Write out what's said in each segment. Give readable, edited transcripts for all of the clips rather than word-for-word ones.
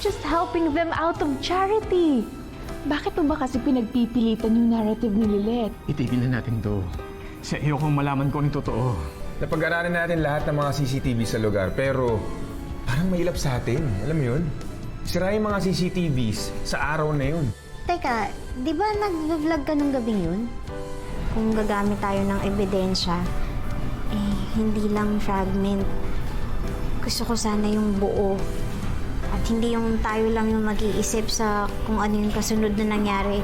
just helping them out of charity. Bakit mo ba kasi pinagpipilitan yung narrative ni Lilith? Itigil na natin to. Kasi ayokong malaman ko ang totoo. Napag-aralan natin lahat ng mga CCTV sa lugar, pero parang mahilap sa atin. Alam mo yun? Sira yung mga CCTVs sa araw na yun. Teka, di ba nag-vlog ka nung gabing yun? Kung gagamit tayo ng ebidensya, hindi lang fragment. Gusto ko sana yung buo. At hindi yung tayo lang yung mag-iisip sa kung ano yung kasunod na nangyari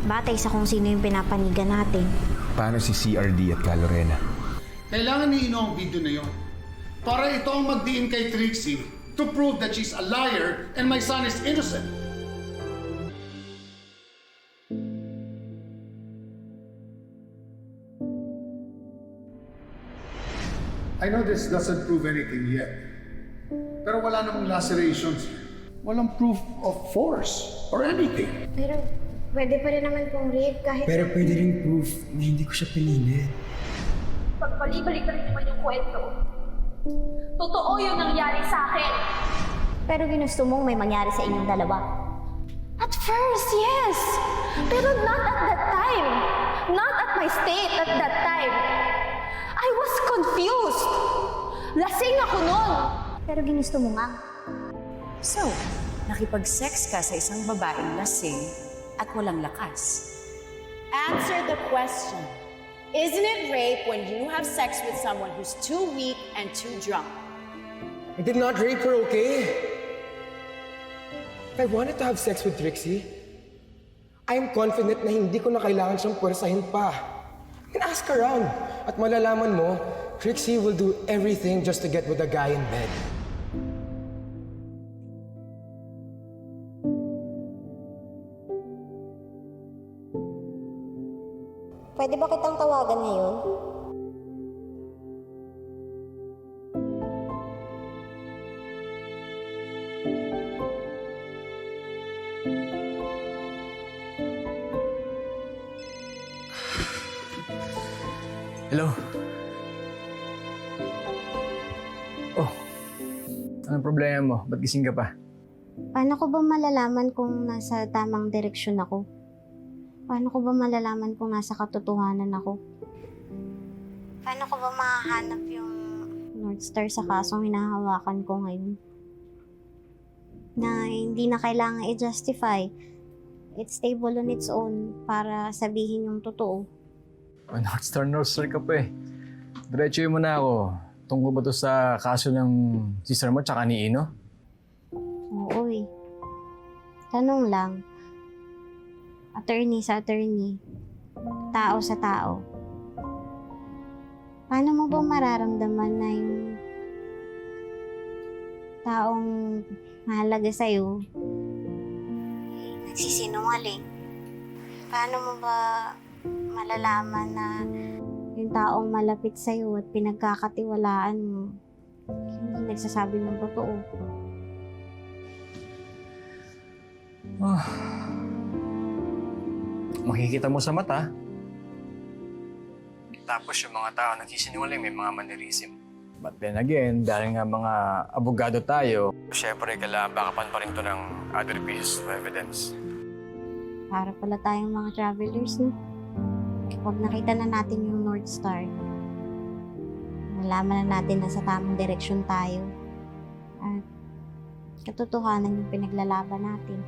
batay sa kung sino yung pinapanigan natin. Paano si CRD at Ka Lorena? Kailangan ni Ino ang video na yon para ito ang magdiin kay Trixie to prove that she's a liar and my son is innocent. I know this doesn't prove anything yet. Pero wala namang lacerations. Walang proof of force or anything. Pero pwede pa rin naman pong rape kahit... Pero pwede rin proof na hindi ko siya pinilit. Pagbalik-balik na rin naman yung kwento. Totoo yung nangyari sa akin. Pero ginusto mong may mangyari sa inyong dalawa. At first, yes. Pero not at that time. Not at my state at that time. I was confused. Lasing ako nun. Pero ginusto mo nga. So, nakipag-sex ka sa isang babaeng lasing at walang lakas. Answer the question. Isn't it rape when you have sex with someone who's too weak and too drunk? I did not rape her, okay? If I wanted to have sex with Trixie, I am confident na hindi ko na kailangan siyang pwersahin pa. And ask around. At malalaman mo, Trixie will do everything just to get with a guy in bed. Pwede ba kitang tawagan ngayon? Hello? Oh, anong problema mo? Ba't gising ka pa? Paano ko ba malalaman kung nasa tamang direksyon ako? Paano ko ba malalaman kung nasa katotohanan ako? Paano ko ba mahahanap yung North Star sa kasong hinahawakan ko ngayon? Na hindi na kailangan i-justify. It's stable on its own para sabihin yung totoo. Oh, North Star ka pa eh. Diretsuhin mo na ako. Tungkol ba to sa kaso ng sister mo tsaka ni Ino? Oo eh. Tanong lang. Attorney sa attorney. Tao sa tao. Paano mo ba mararamdaman na yung taong mahalaga sa'yo nagsisinungaling? Paano mo ba malalaman na yung taong malapit sa'yo at pinagkakatiwalaan mo hindi nagsasabi ng totoo? Makikita mo sa mata. Tapos yung mga tao nagsisinungaling may mga mannerism. But then again, dahil nga mga abogado tayo, syempre bakapan pa rin to ng other pieces of evidence. Para pala tayong mga travelers, no? Kapag nakita na natin yung North Star, nalaman na natin na sa tamang direksyon tayo. At katotohanan yung pinaglalaban natin.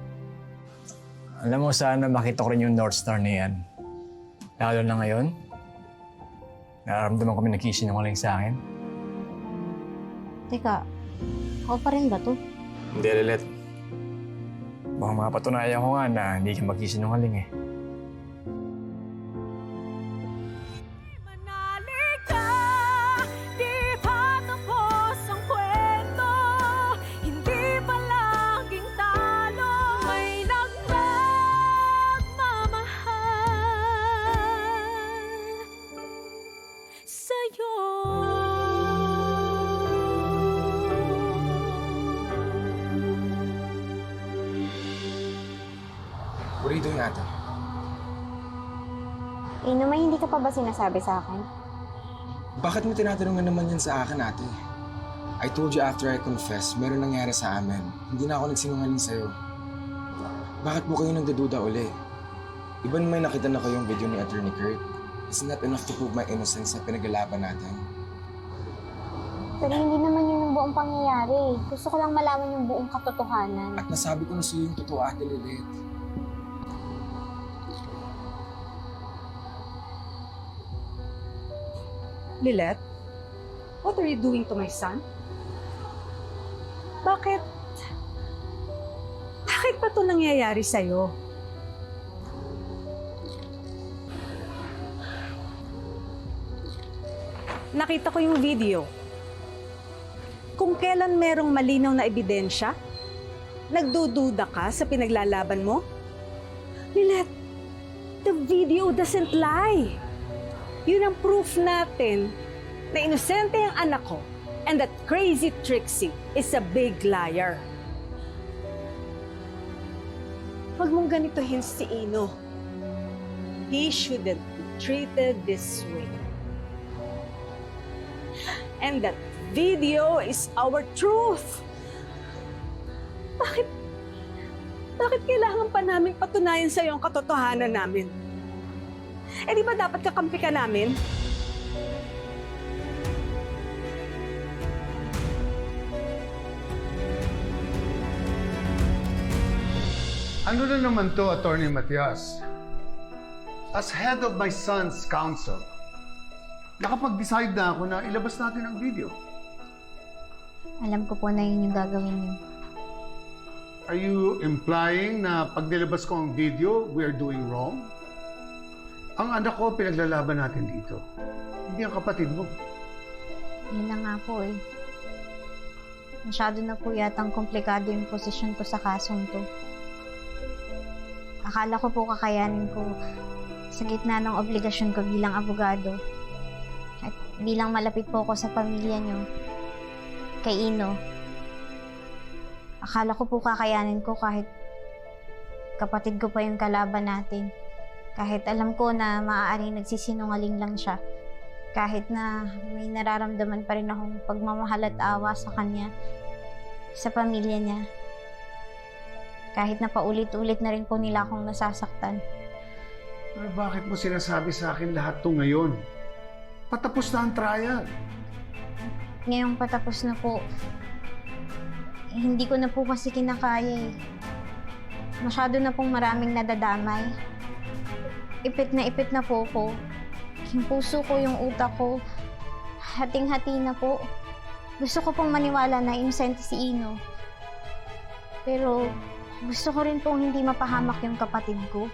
Alam mo, sana makita ko rin yung North Star na yan. Lalo na ngayon, nararamdaman ko may nagsisinungaling sa akin. Teka, ako pa rin ba to? Hindi, Lilith. Baka mapatunayan ko nga na hindi ka magsisinungaling eh. Burrito yung ate. May hindi ka pa ba sinasabi sa akin? Bakit mo tinatanungan naman yan sa akin, ate? I told you after I confessed, meron nangyari sa amin. Hindi na ako nagsinungaling sa'yo. Bakit po kayo nagdududa uli? Iba may nakita na kayong video ni Attorney Kurt. Isn't that enough to prove my innocence sa pinaglalaban natin? Pero hindi naman yun ang buong pangyayari. Gusto ko lang malaman yung buong katotohanan. At nasabi ko na sa'yo yung totoo, Ate Lilit. Lilet, what are you doing to my son? Bakit ba ito nangyayari sa'yo? Nakita ko yung video. Kung kailan merong malinaw na ebidensya, nagdududa ka sa pinaglalaban mo? Lilet, the video doesn't lie. Yun ang proof natin na inosente ang anak ko and that crazy Trixie is a big liar. Huwag mong ganituhin si Ino. He shouldn't be treated this way. And that video is our truth. Bakit kailangan pa namin patunayan sa'yo ang katotohanan namin? Eh di ba dapat kakampi ka namin? Ano na naman to, Attorney Matias? As head of my son's counsel, nakapag-decide na ako na ilabas natin ang video. Alam ko po na yun yung gagawin niyo. Are you implying na pag nilabas ko ang video, we are doing wrong? Ang anak ko, pinaglalaban natin dito. Hindi ang kapatid mo. Yun na nga po eh. Masyado na po yatang komplikado yung posisyon ko sa kasong to. Akala ko po kakayanin ko sa gitna ng obligasyon ko bilang abogado. At bilang malapit po ako sa pamilya niyo, kay Ino. Akala ko po kakayanin ko kahit kapatid ko pa yung kalaban natin. Kahit alam ko na maaaring nagsisinungaling lang siya. Kahit na may nararamdaman pa rin akong pagmamahal at awa sa kanya, sa pamilya niya. Kahit na paulit-ulit na rin po nila akong nasasaktan. Pero bakit mo sinasabi sa akin lahat to ngayon? Patapos na ang trial. Ngayong patapos na po, hindi ko na po kasi kinakaya eh. Masyado na pong maraming nadadamay. Ipit na po ko. Yung puso ko, yung utak ko, hating-hati na po. Gusto ko pong maniwala na inosente si Ino. Pero gusto ko rin pong hindi mapahamak yung kapatid ko.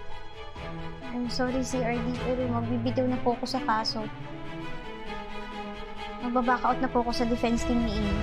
I'm sorry, CRD, pero magbibitiw na po ako sa kaso. Magbaback out na po ako sa defense team ni Ino.